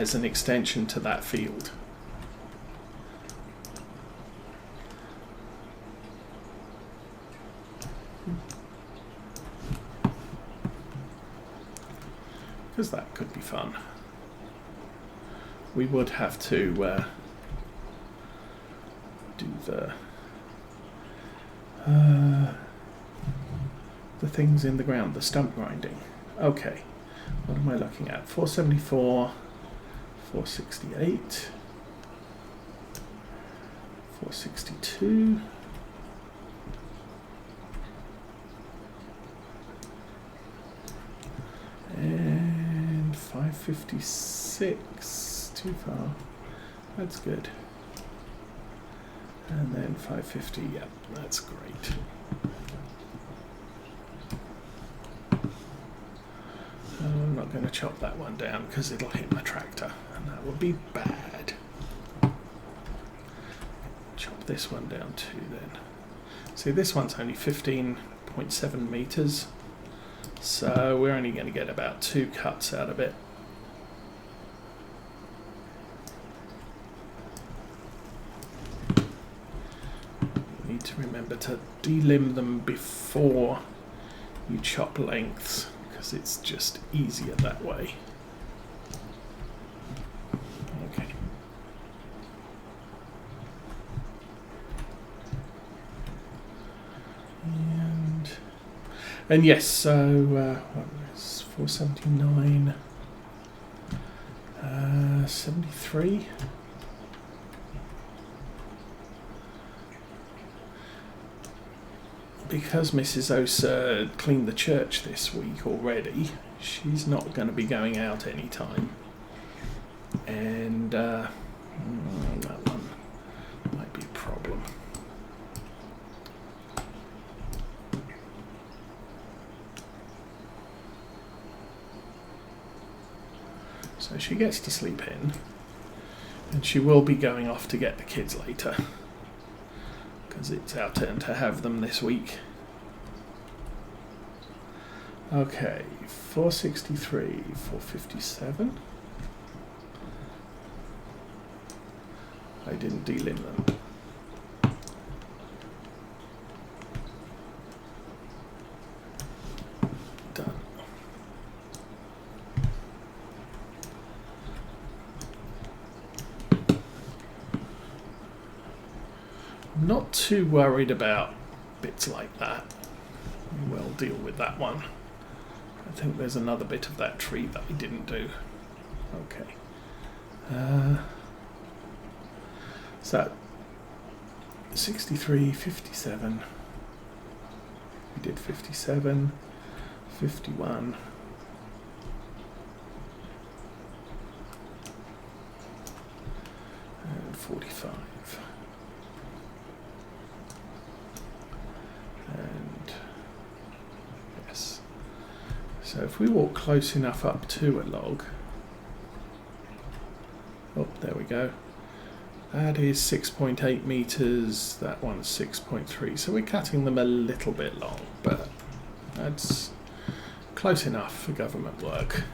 as an extension to that field. Because that could be fun. We would have to do the things in the ground, the stump grinding. Okay, what am I looking at? 474, 468, 462. And 556, too far. That's good. And then 550, yep, that's great. I'm not going to chop that one down because it'll hit my tractor, and that would be bad. Chop this one down too then. See, this one's only 15.7 meters. So we're only going to get about 2 cuts out of it. You need to remember to delimb them before you chop lengths, because it's just easier that way. Okay. And yes, so what was 479, 73. Because Mrs. Osa cleaned the church this week already, she's not going to be going out anytime. And that one might be a problem. So she gets to sleep in, and she will be going off to get the kids later, because it's our turn to have them this week. Okay, 463, 457. I didn't delimb them. Done. I'm not too worried about bits like that. We'll deal with that one. I think there's another bit of that tree that I didn't do. Okay. So 63, 57. We did 57, 51. And 45. And yes. So if we walk close enough up to a log, oh, there we go. That is 6.8 meters, that one's 6.3. So we're cutting them a little bit long, but that's close enough for government work.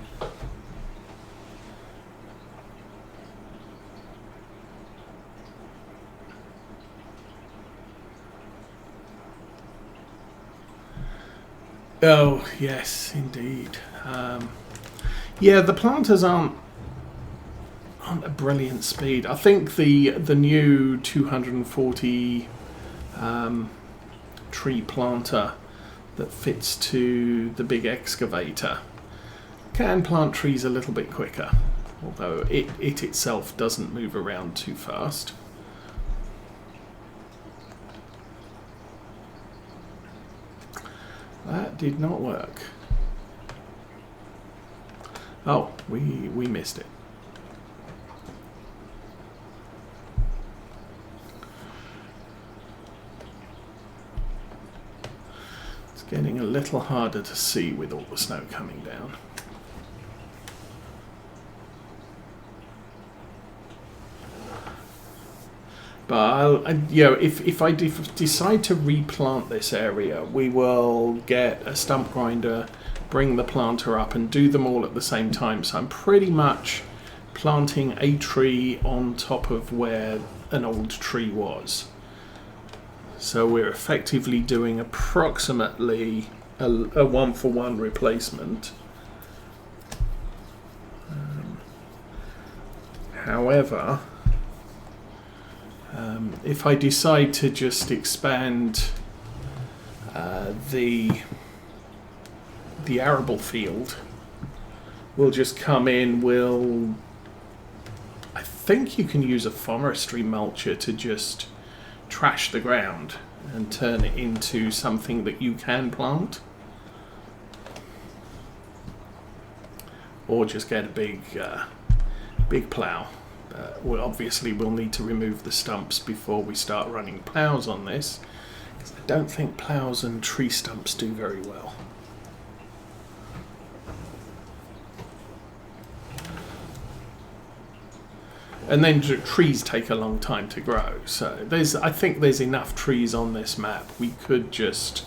Oh, yes, indeed. Yeah, the planters aren't a brilliant speed. I think the new 240 tree planter that fits to the big excavator can plant trees a little bit quicker, although it itself doesn't move around too fast. That did not work. Oh, we missed it. It's getting a little harder to see with all the snow coming down. But if I decide to replant this area, we will get a stump grinder, bring the planter up, and do them all at the same time. So I'm pretty much planting a tree on top of where an old tree was. So we're effectively doing approximately a 1-for-1 replacement. However, if I decide to just expand the arable field, we'll just come in, I think you can use a forestry mulcher to just trash the ground and turn it into something that you can plant. Or just get a big plough. Obviously we'll need to remove the stumps before we start running ploughs on this, because I don't think ploughs and tree stumps do very well. And then trees take a long time to grow, so I think there's enough trees on this map. We could just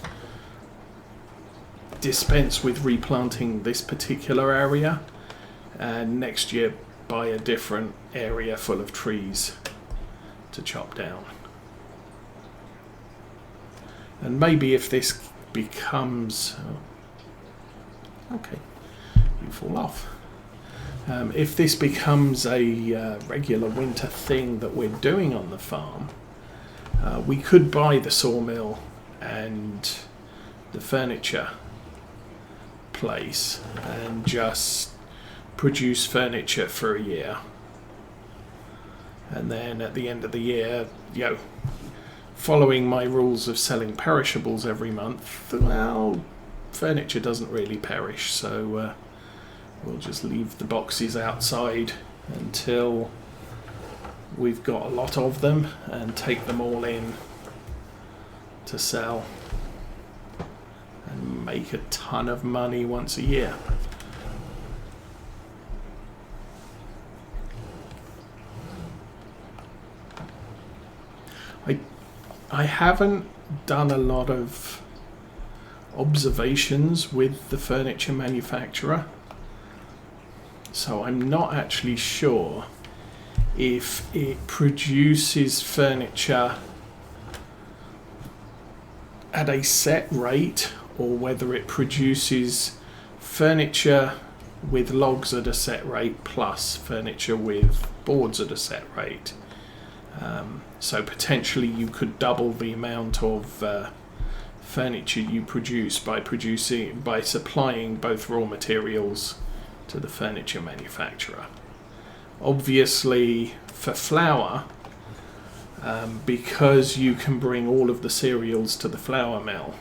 dispense with replanting this particular area, and next year buy a different area full of trees to chop down. And maybe if this becomes... okay, you fall off. If this becomes a regular winter thing that we're doing on the farm, we could buy the sawmill and the furniture place and just produce furniture for a year. And then at the end of the year, following my rules of selling perishables every month, well, furniture doesn't really perish, so we'll just leave the boxes outside until we've got a lot of them and take them all in to sell and make a ton of money once a year. I haven't done a lot of observations with the furniture manufacturer, so I'm not actually sure if it produces furniture at a set rate or whether it produces furniture with logs at a set rate plus furniture with boards at a set rate. So potentially you could double the amount of furniture you produce by supplying both raw materials to the furniture manufacturer. Obviously for flour, because you can bring all of the cereals to the flour mill,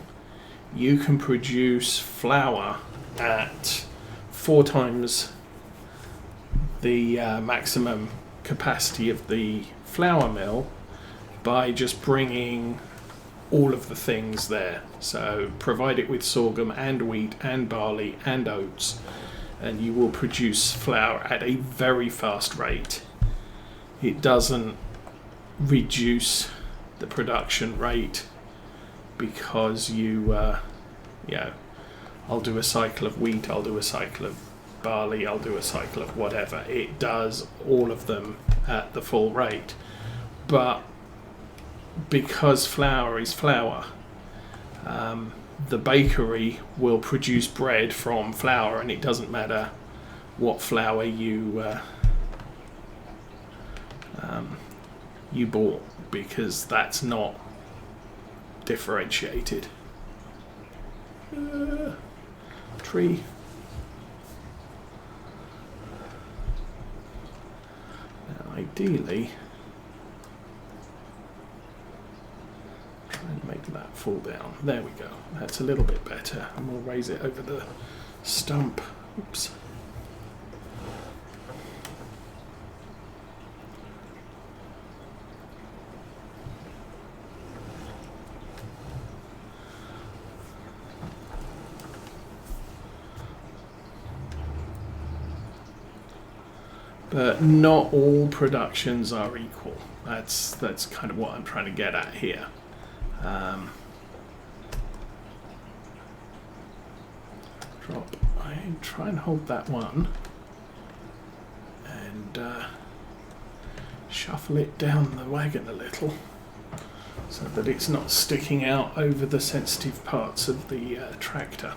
you can produce flour at 4 times the maximum capacity of the flour mill by just bringing all of the things there. So provide it with sorghum and wheat and barley and oats, and you will produce flour at a very fast rate. It doesn't reduce the production rate because I'll do a cycle of wheat, I'll do a cycle of barley, I'll do a cycle of whatever. It does all of them at the full rate. But because flour is flour, the bakery will produce bread from flour, and it doesn't matter what flour you bought, because that's not differentiated. Tree. Now, ideally, try and make that fall down. There we go. That's a little bit better, and we'll raise it over the stump. Oops. But not all productions are equal. That's kind of what I'm trying to get at here. Drop. I try and hold that one, and and shuffle it down the wagon a little so that it's not sticking out over the sensitive parts of the tractor.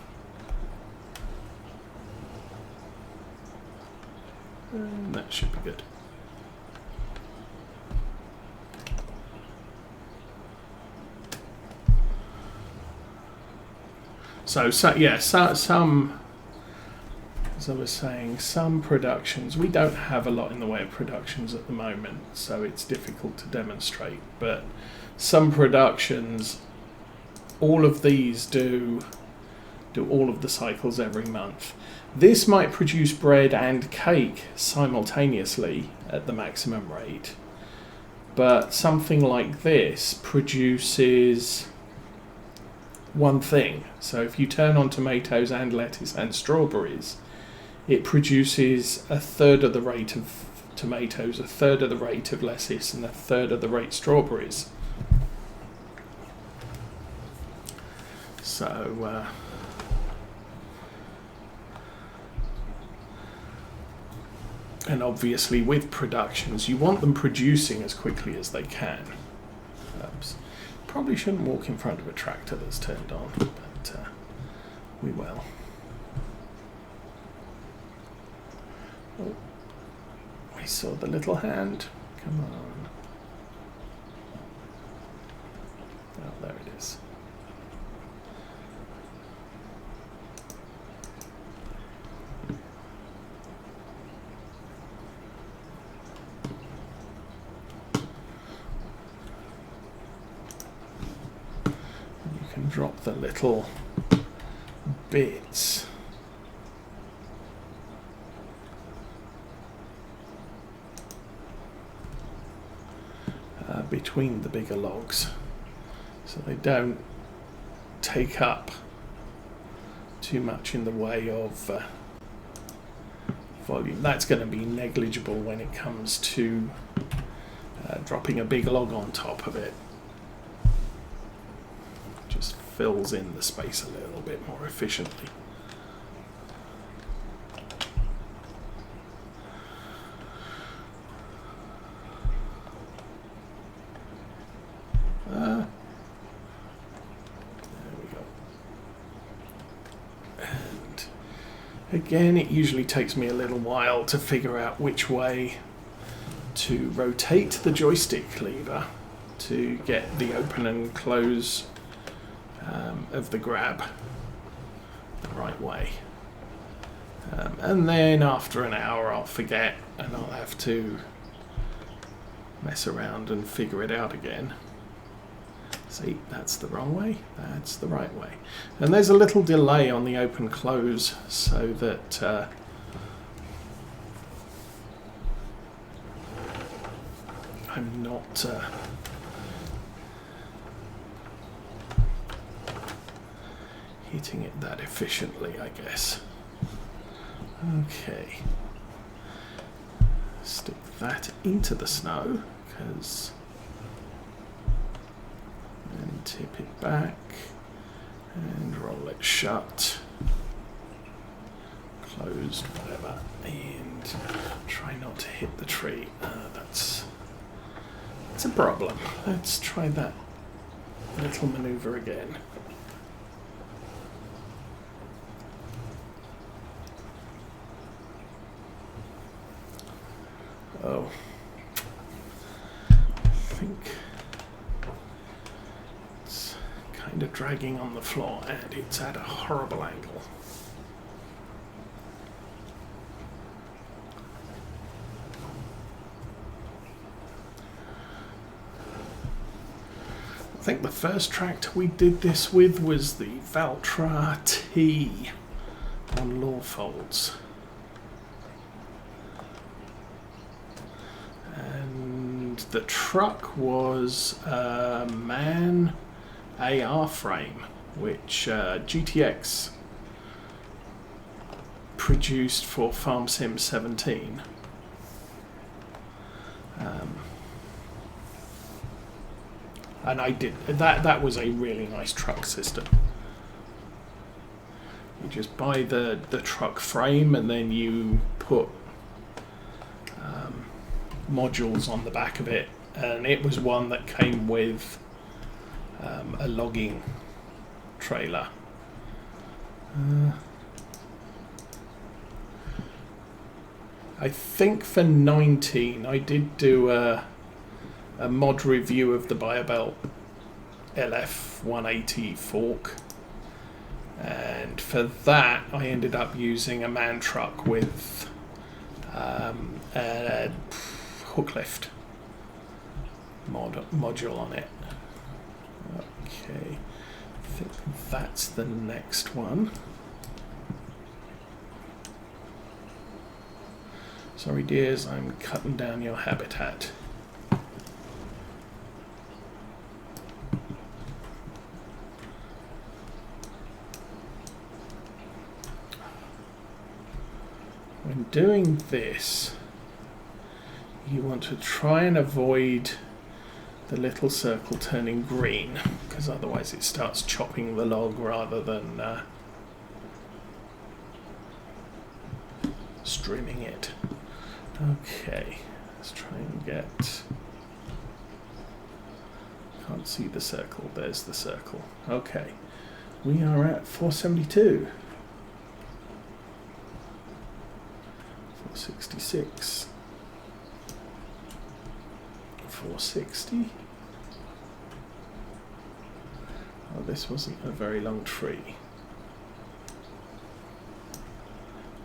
And that should be good. So yeah, some, as I was saying, some productions, we don't have a lot in the way of productions at the moment, so it's difficult to demonstrate, but some productions, all of these do all of the cycles every month. This might produce bread and cake simultaneously at the maximum rate, but something like this produces one thing. So if you turn on tomatoes and lettuce and strawberries, it produces a third of the rate of tomatoes, a third of the rate of lettuce, and a third of the rate strawberries. So and obviously with productions, you want them producing as quickly as they can. Oops. Probably shouldn't walk in front of a tractor that's turned on, but we will. Oh, we saw the little hand. Come on. Oh, there it is. Drop the little bits between the bigger logs so they don't take up too much in the way of volume. That's going to be negligible when it comes to dropping a big log on top of it. Just fills in the space a little bit more efficiently. There we go. And again, it usually takes me a little while to figure out which way to rotate the joystick lever to get the open and close of the grab the right way. And then after an hour I'll forget and I'll have to mess around and figure it out again. See, that's the wrong way, that's the right way. And there's a little delay on the open close so that I'm not hitting it that efficiently, I guess. Okay. Stick that into the snow, because and tip it back and roll it shut. Closed, whatever, and try not to hit the tree. That's a problem. Let's try that little maneuver again. Oh, I think it's kind of dragging on the floor and it's at a horrible angle. I think the first tractor we did this with was the Valtra T on Lawfolds. The truck was a MAN AR frame, which GTX produced for Farm Sim 17. And I did that was a really nice truck system. You just buy the truck frame and then you put modules on the back of it, and it was one that came with a logging trailer. I think for 19 I did do a mod review of the Biobelt LF180 fork, and for that I ended up using a man truck with a hook lift module on it. Okay, I think that's the next one. Sorry dears, I'm cutting down your habitat. When doing this, you want to try and avoid the little circle turning green, because otherwise it starts chopping the log rather than streaming it. Okay, let's try and get... Can't see the circle, there's the circle. Okay, we are at 472. 466. 460. Oh, this wasn't a very long tree.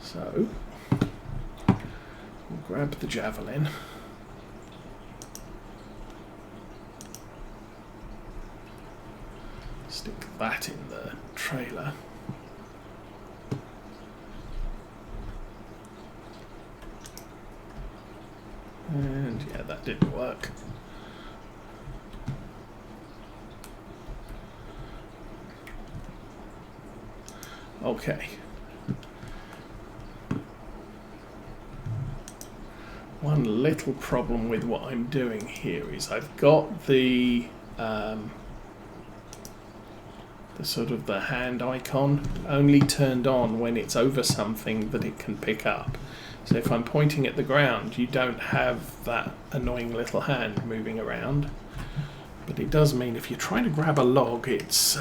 So, we'll grab the javelin. Stick that in the trailer. And yeah, that didn't work. Okay. One little problem with what I'm doing here is I've got the sort of the hand icon only turned on when it's over something that it can pick up. So if I'm pointing at the ground, you don't have that annoying little hand moving around. But it does mean if you're trying to grab a log, it's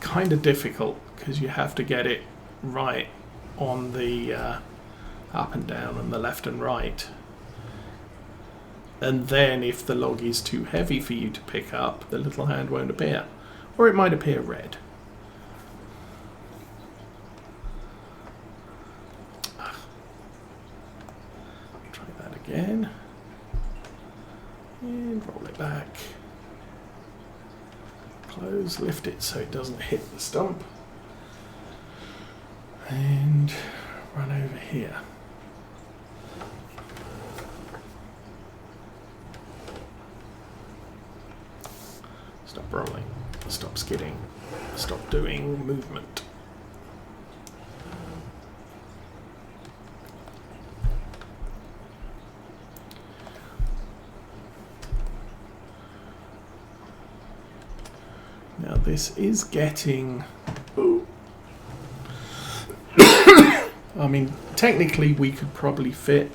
kind of difficult because you have to get it right on the up and down and the left and right. And then if the log is too heavy for you to pick up, the little hand won't appear. Or it might appear red. Try that again. And roll it back. Close, lift it so it doesn't hit the stump. And run over here. Stop rolling, stop skidding, stop doing movement. Now this is getting... Ooh. I mean, technically we could probably fit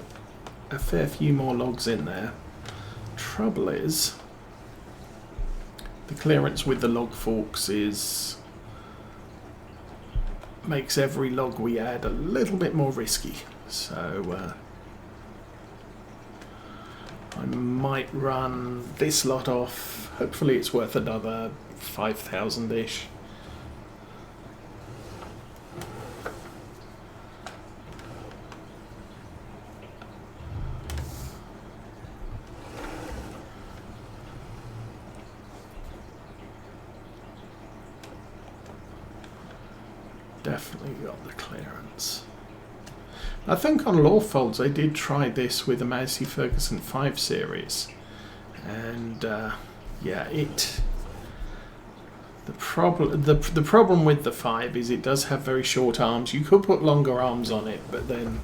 a fair few more logs in there. Trouble is, the clearance with the log forks makes every log we add a little bit more risky. So I might run this lot off. Hopefully it's worth another 5,000-ish. Definitely got the clearance. I think on Lawfolds I did try this with a Massey Ferguson 5 series, and yeah, the problem with the 5 is it does have very short arms. You could put longer arms on it, but then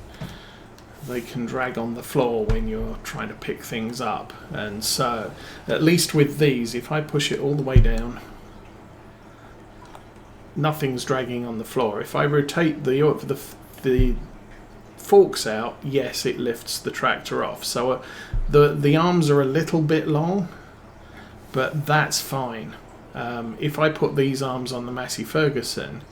they can drag on the floor when you're trying to pick things up. And so, at least with these, if I push it all the way down, nothing's dragging on the floor. If I rotate the forks out, yes, it lifts the tractor off. So the arms are a little bit long, but that's fine. If I put these arms on the Massey Ferguson,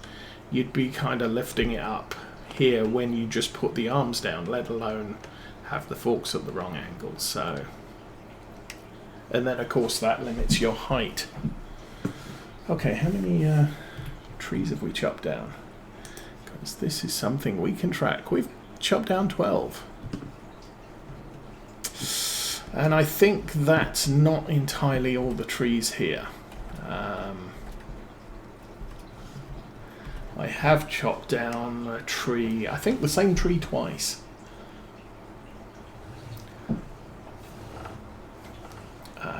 you'd be kind of lifting it up here when you just put the arms down, let alone have the forks at the wrong angle. So, and then of course that limits your height. Okay, how many trees have we chopped down? Because this is something we can track. We've chopped down 12. And I think that's not entirely all the trees here. I have chopped down a tree, I think the same tree twice.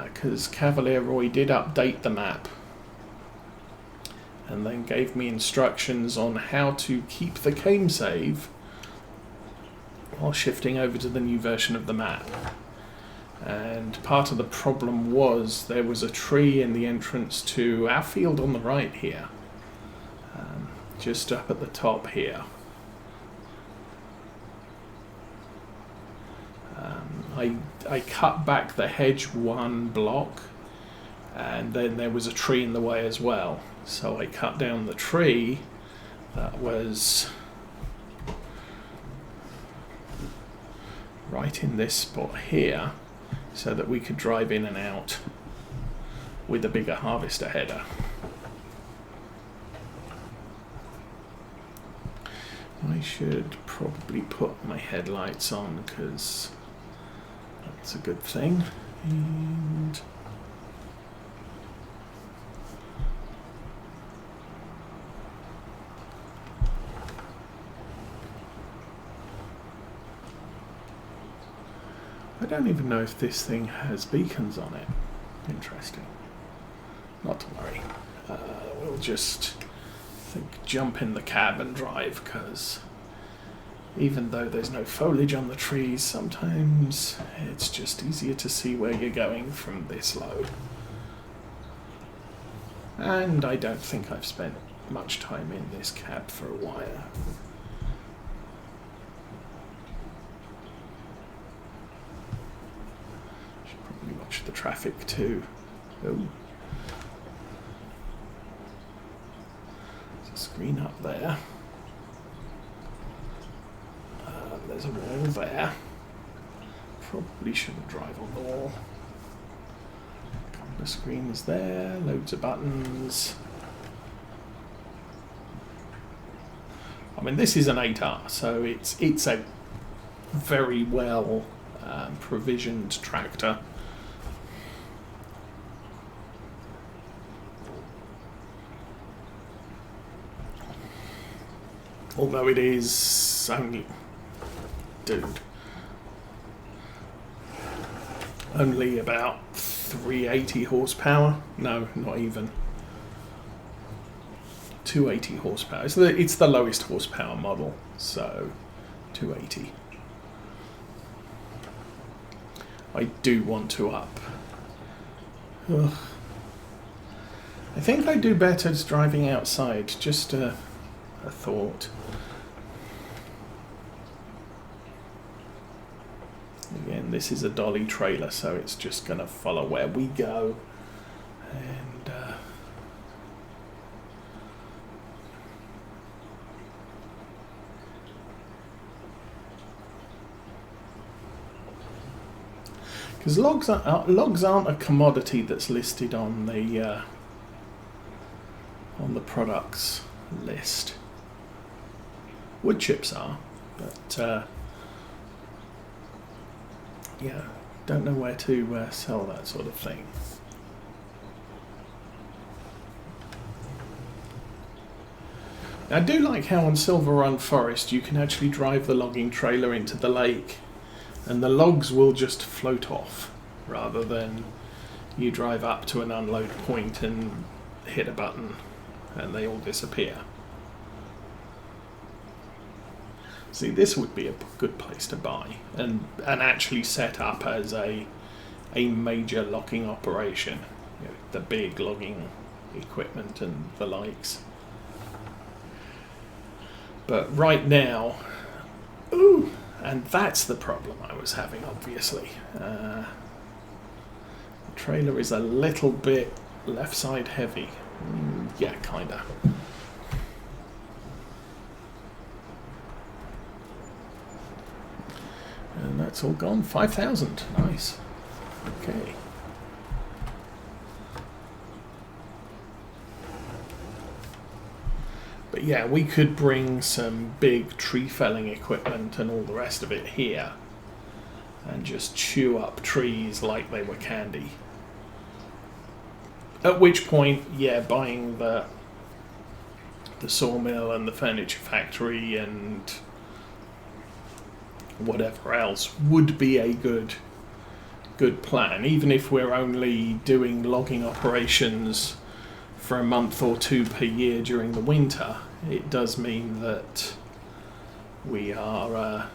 Because Cavalier Roy did update the map and then gave me instructions on how to keep the game save while shifting over to the new version of the map. And part of the problem was there was a tree in the entrance to our field on the right here, just up at the top here. I cut back the hedge one block, and then there was a tree in the way as well. So I cut down the tree that was right in this spot here, so that we could drive in and out with a bigger harvester header. I should probably put my headlights on because that's a good thing. And I don't even know if this thing has beacons on it. Interesting. Not to worry. We'll just jump in the cab and drive, because even though there's no foliage on the trees, sometimes it's just easier to see where you're going from this low. And I don't think I've spent much time in this cab for a while. Should probably watch the traffic too. Oh. Screen up there. There's a wall there. Probably shouldn't drive on the wall. A couple of screens there, loads of buttons. I mean, this is an 8R, so it's a very well provisioned tractor. Although it is only about 380 horsepower. No, not even. 280 horsepower. It's the lowest horsepower model, so 280. I do want to up. Ugh. I think I do better just driving outside, just a thought. Again, this is a dolly trailer, so it's just going to follow where we go. And because logs aren't a commodity that's listed on the products list. Wood chips are, but yeah, don't know where to sell that sort of thing. I do like how on Silver Run Forest you can actually drive the logging trailer into the lake and the logs will just float off, rather than you drive up to an unload point and hit a button and they all disappear. See, this would be a good place to buy and actually set up as a major logging operation, you know, the big logging equipment and the likes. But right now, Ooh, and that's the problem I was having, obviously. The trailer is a little bit left side heavy. Yeah, kinda. And that's all gone. 5,000. Nice. Okay. But yeah, we could bring some big tree felling equipment and all the rest of it here and just chew up trees like they were candy. At which point, yeah, buying the sawmill and the furniture factory and whatever else would be a good plan, even if we're only doing logging operations for a month or two per year during the winter. It does mean that we are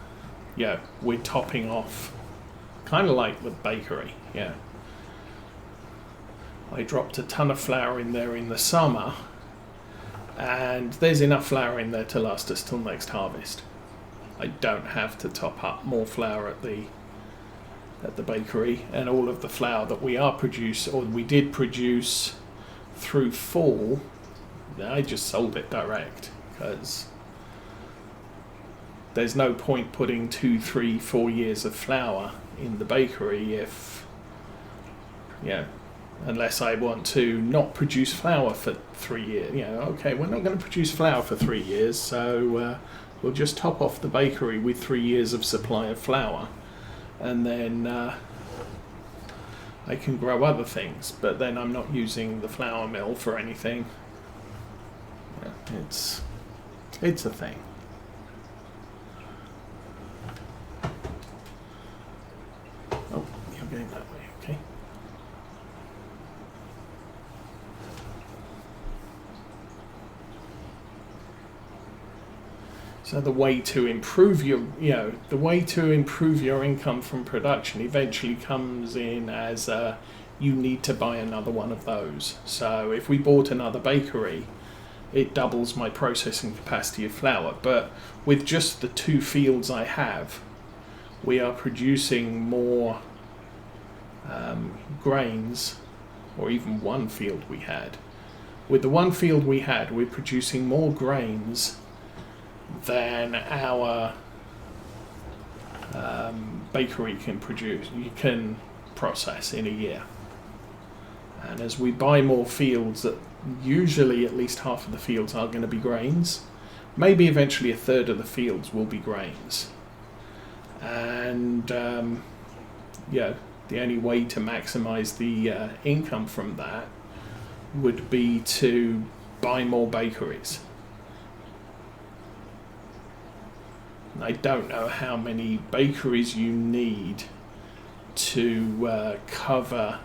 we're topping off, kind of like the bakery. Yeah, I dropped a ton of flour in there in the summer, and there's enough flour in there to last us till next harvest. I don't have to top up more flour at the bakery, and all of the flour that we did produce through fall, I just sold it direct, because there's no point putting 2, 3, 4 years of flour in the bakery unless I want to not produce flour for 3 years. Okay, we're not going to produce flour for 3 years, so we'll just top off the bakery with 3 years of supply of flour, and then I can grow other things, but then I'm not using the flour mill for anything. Yeah, it's a thing. Oh, you're going that way, okay. So the way to improve your income from production eventually comes in as you need to buy another one of those. So if we bought another bakery, it doubles my processing capacity of flour. But with just the 2 fields I have, we are producing more grains, or even 1 field we had. With the 1 field we had, we're producing more grains than our bakery can process in a year. And as we buy more fields, that usually at least half of the fields are going to be grains, maybe eventually a third of the fields will be grains. And the only way to maximize the income from that would be to buy more bakeries. I don't know how many bakeries you need to cover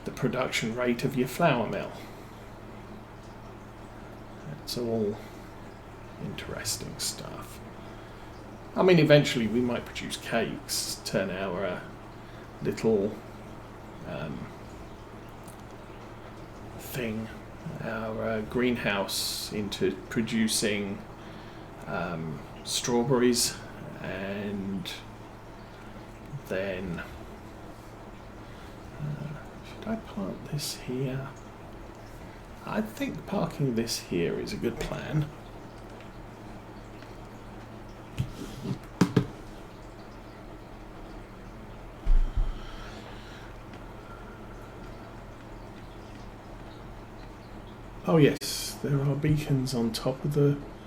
the production rate of your flour mill. It's all interesting stuff. I mean, eventually we might produce cakes, turn our little our greenhouse into producing strawberries, and then should I park this here? I think parking this here is a good plan. Oh yes, there are beacons on top of the